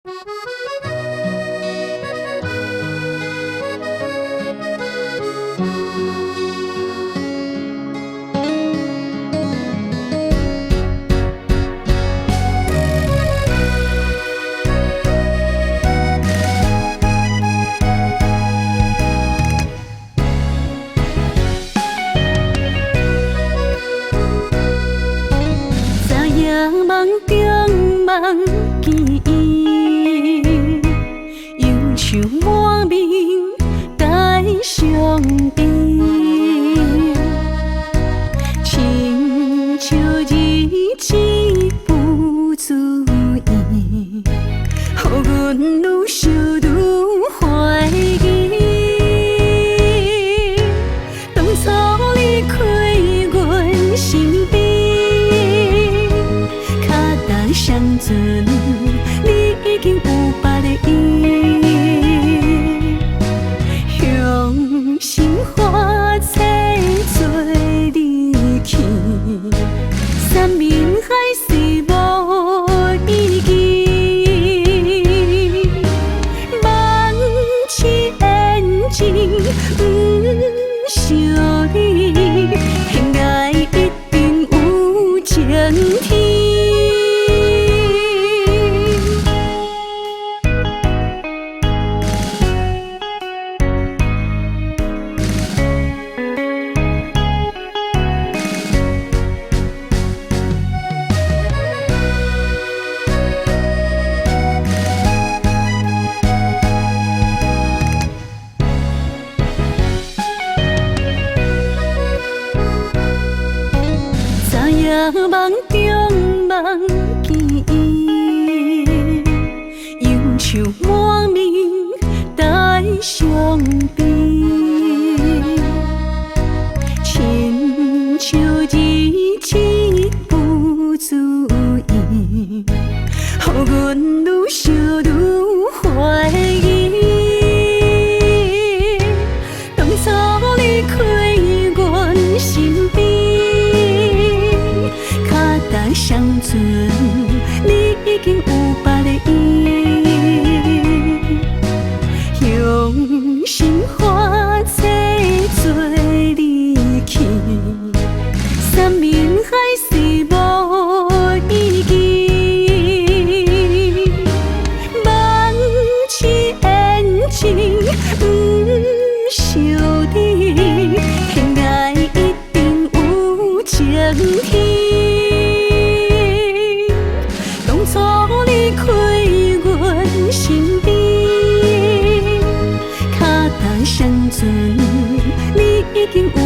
梦中梦见伊，忧愁满面带伤悲，亲像日子不如意，予阮愈想愈怀疑。当初离开阮身边。相阵，你已经有别个伊，向心花切做离去，山盟海誓无意义，梦痴缘情不想你，天涯一定有情天。梦中梦见伊，忧愁满面带伤悲，亲像日子不如意，予阮愈想愈怀疑。当初离开阮身边。相阵，你已经有别个伊，用心花切做离去，山盟海誓无意义，梦痴缘情不想你，天涯一定有情天。离开阮身边，脚踏双船，你已经有。